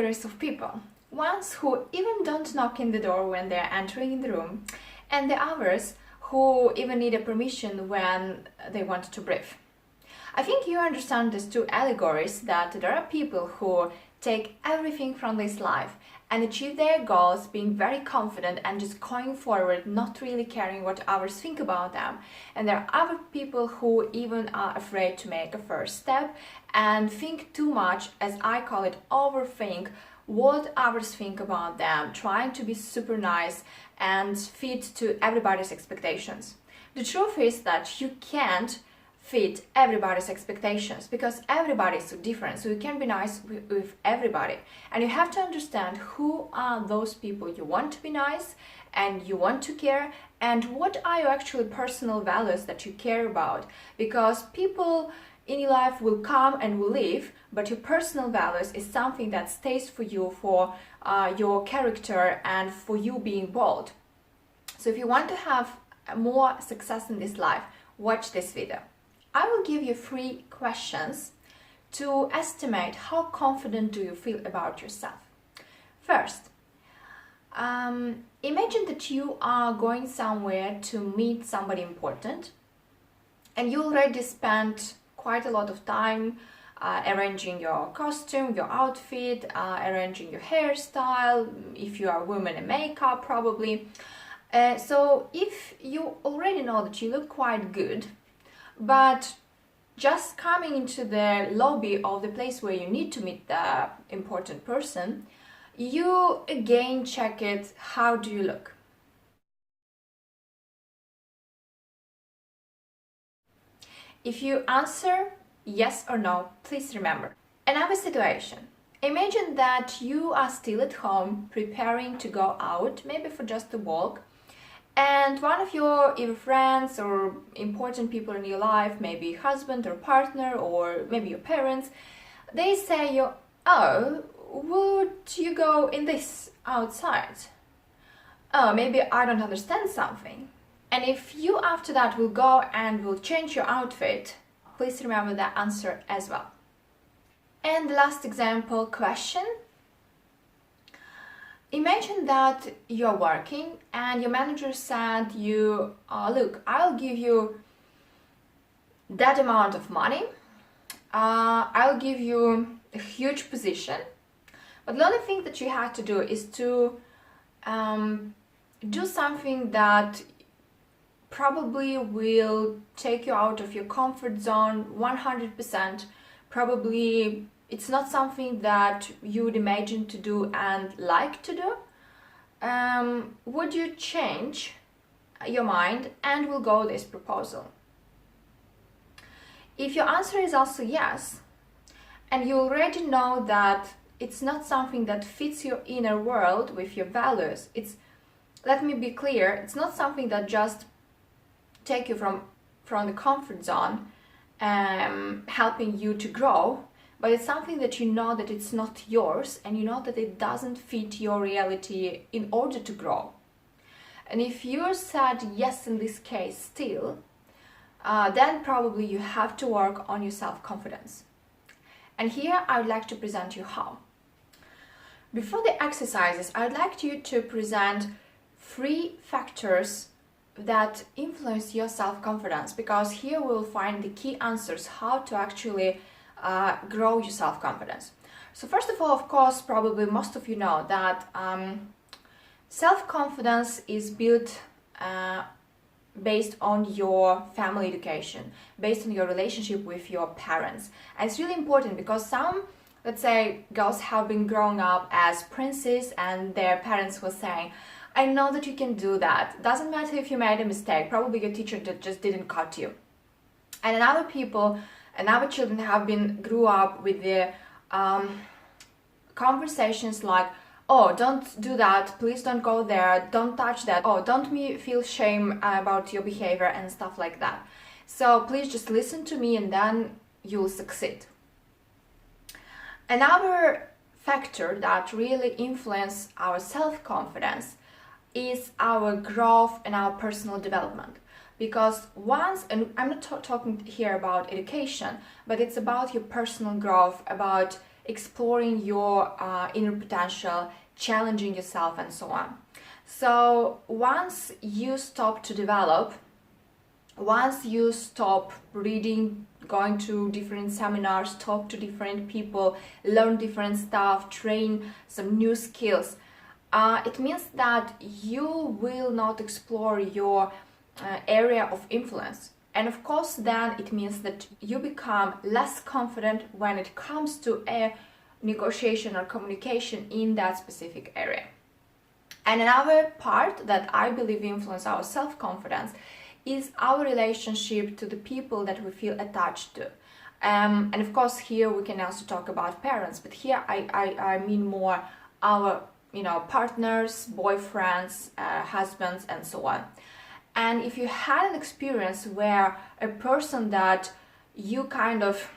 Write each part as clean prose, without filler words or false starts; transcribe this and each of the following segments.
categories of people. Ones who even don't knock in the door when they're entering the room, and the others who even need a permission when they want to breathe. I think you understand these two allegories, that there are people who take everything from this life and achieve their goals being very confident and just going forward, not really caring what others think about them. And there are other people who even are afraid to make a first step and think too much, as I call it, overthink what others think about them, trying to be super nice and fit to everybody's expectations. The truth is that you can't fit everybody's expectations because everybody is so different, so you can't be nice with everybody, and you have to understand who are those people you want to be nice and you want to care, and what are your actually personal values that you care about, because people in your life will come and will leave, but your personal values is something that stays for you, for your character and for you being bold. So if you want to have more success in this life, watch this video. I will give you 3 questions to estimate how confident do you feel about yourself. First, imagine that you are going somewhere to meet somebody important, and you already spent quite a lot of time arranging your costume, your outfit, arranging your hairstyle, if you are a woman, and makeup probably. So if you already know that you look quite good, but just coming into the lobby of the place where you need to meet the important person, you again check it, how do you look? If you answer yes or no, please remember. Another situation. Imagine that you are still at home preparing to go out, maybe for just a walk, and one of your either friends or important people in your life, maybe husband or partner or maybe your parents, they say you, oh, would you go in this outside? Oh, maybe I don't understand something. And if you after that will go and will change your outfit, please remember that answer as well. And the last example question. Imagine that you're working and your manager said you, look, I'll give you that amount of money, I'll give you a huge position, but the only thing that you have to do is to do something that probably will take you out of your comfort zone 100%. Probably it's not something that you would imagine to do and like to do. Would you change your mind and will go this proposal? If your answer is also yes, and you already know that it's not something that fits your inner world with your values, let me be clear, it's not something that just take you from the comfort zone, helping you to grow, but it's something that you know that it's not yours, and you know that it doesn't fit your reality in order to grow. And if you said yes in this case still, then probably you have to work on your self-confidence. And here I would like to present you how. Before the exercises, I'd like you to present 3 factors that influence your self-confidence, because here we'll find the key answers how to actually grow your self-confidence. So first of all, of course, probably most of you know that self-confidence is built based on your family education, based on your relationship with your parents. And it's really important because some, let's say, girls have been growing up as princes and their parents were saying, I know that you can do that. Doesn't matter if you made a mistake, probably your teacher just didn't cut you. And other people and other children grew up with the conversations like, oh, don't do that, please don't go there, don't touch that, oh, don't feel shame about your behavior and stuff like that. So please just listen to me and then you'll succeed. Another factor that really influences our self-confidence is our growth and our personal development. Because once, and I'm not talking here about education, but it's about your personal growth, about exploring your inner potential, challenging yourself, and so on. So once you stop to develop, once you stop reading, going to different seminars, talk to different people, learn different stuff, train some new skills, it means that you will not explore your area of influence. And of course, then it means that you become less confident when it comes to a negotiation or communication in that specific area. And another part that I believe influence our self-confidence is our relationship to the people that we feel attached to. And of course, here we can also talk about parents, but here I mean more our partners, boyfriends, husbands, and so on. And if you had an experience where a person that you kind of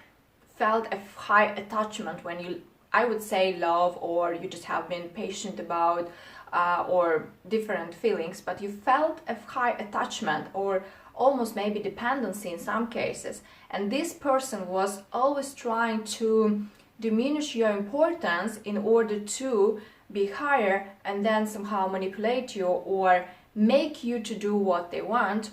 felt a high attachment when you, I would say, love, or you just have been patient about, or different feelings, but you felt a high attachment or almost maybe dependency in some cases, and this person was always trying to diminish your importance in order to be higher and then somehow manipulate you or make you to do what they want.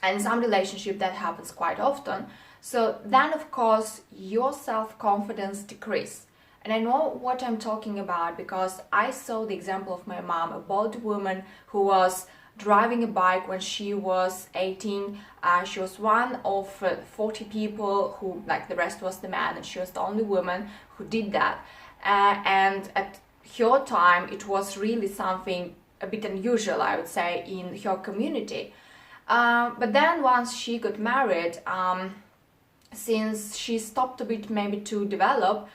And in some relationship that happens quite often. So then of course your self-confidence decreases. And I know what I'm talking about because I saw the example of my mom, a bold woman who was driving a bike when she was 18. She was one of 40 people who, like the rest was the man, and she was the only woman who did that. And at her time, it was really something a bit unusual, I would say, in her community. But then once she got married, since she stopped a bit maybe to develop,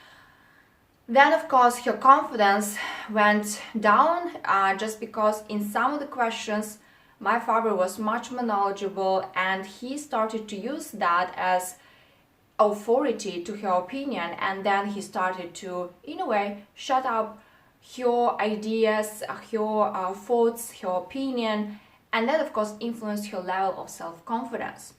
then of course her confidence went down, just because in some of the questions my father was much more knowledgeable and he started to use that as authority to her opinion, and then he started to, in a way, shut up her ideas, her thoughts, her opinion, and that of course influenced her level of self-confidence.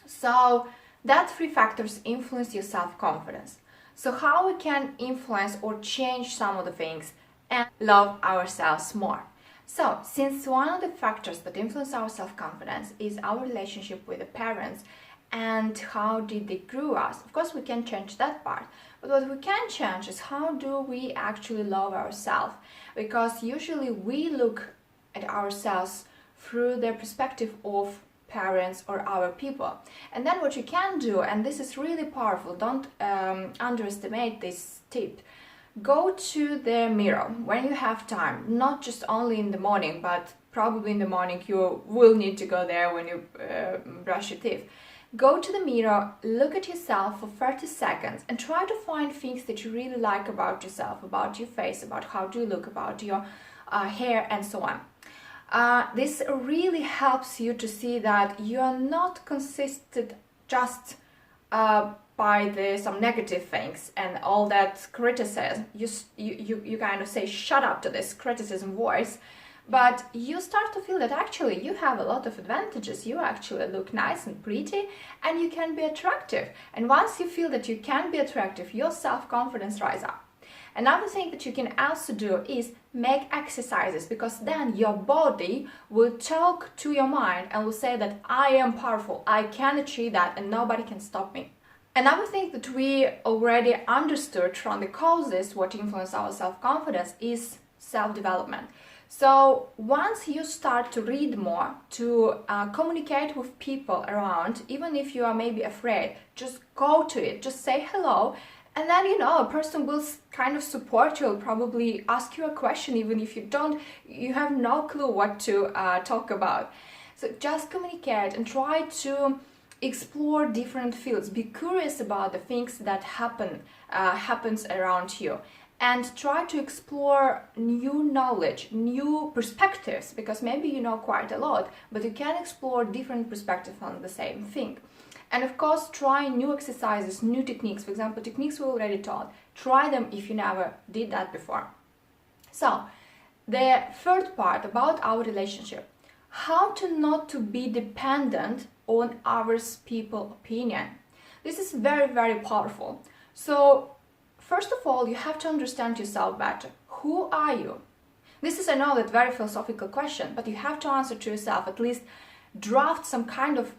So that three factors influence your self-confidence. So how we can influence or change some of the things and love ourselves more? So since one of the factors that influence our self-confidence is our relationship with the parents and how did they grow us, of course we can change that part. But what we can change is how do we actually love ourselves? Because usually we look at ourselves through the perspective of parents or our people. And then what you can do, and this is really powerful, don't underestimate this tip, go to the mirror when you have time, not just only in the morning, but probably in the morning you will need to go there when you brush your teeth. Go to the mirror, look at yourself for 30 seconds and try to find things that you really like about yourself, about your face, about how do you look, about your hair, and so on. This really helps you to see that you are not consisted just by some negative things and all that criticism. You kind of say shut up to this criticism voice, but you start to feel that actually you have a lot of advantages. You actually look nice and pretty and you can be attractive. And once you feel that you can be attractive, your self-confidence rises up. Another thing that you can also do is make exercises, because then your body will talk to your mind and will say that I am powerful, I can achieve that and nobody can stop me. Another thing that we already understood from the causes what influence our self-confidence is self-development. So once you start to read more, to communicate with people around, even if you are maybe afraid, just go to it, just say hello. And then, a person will kind of support you, will probably ask you a question, even if you have no clue what to talk about. So just communicate and try to explore different fields. Be curious about the things that happens around you. And try to explore new knowledge, new perspectives, because maybe you know quite a lot, but you can explore different perspectives on the same thing. And of course, try new exercises, new techniques. For example, techniques we already taught. Try them if you never did that before. So, the third part about our relationship. How to not to be dependent on others' people's opinion. This is very, very powerful. So, First of all, you have to understand yourself better. Who are you? This is, I know, that very philosophical question, but you have to answer to yourself, at least draft some kind of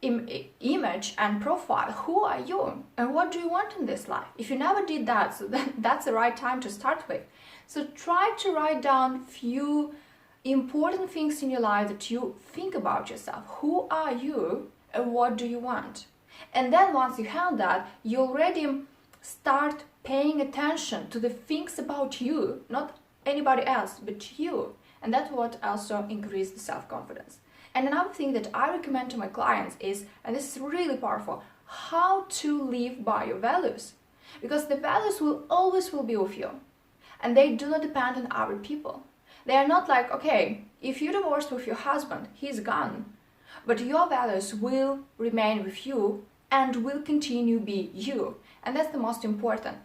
image and profile. Who are you and what do you want in this life? If you never did that, so that's the right time to start with. So try to write down few important things in your life that you think about yourself. Who are you and what do you want? And then once you have that, you already start paying attention to the things about you, not anybody else but you, and that's what also increases the self-confidence. And another thing that I recommend to my clients is, and this is really powerful, how to live by your values, because the values will always be with you and they do not depend on other people. They are not like, okay, if you divorced with your husband, he's gone, but your values will remain with you and will continue be you, and that's the most important.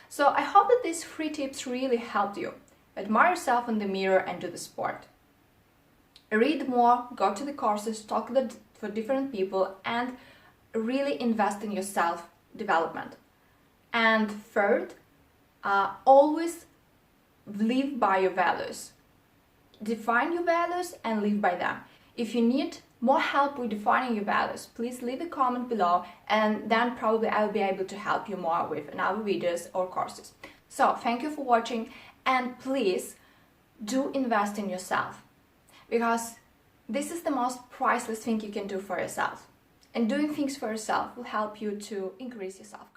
So I hope that these 3 tips really helped you. Admire yourself in the mirror and do the sport. Read more, go to the courses, talk for different people, and really invest in your self-development. And third, always live by your values. Define your values and live by them. If you need more help with defining your values, please leave a comment below, and then probably I will be able to help you more with another videos or courses. So thank you for watching, and please do invest in yourself, because this is the most priceless thing you can do for yourself. And doing things for yourself will help you to increase your self-confidence.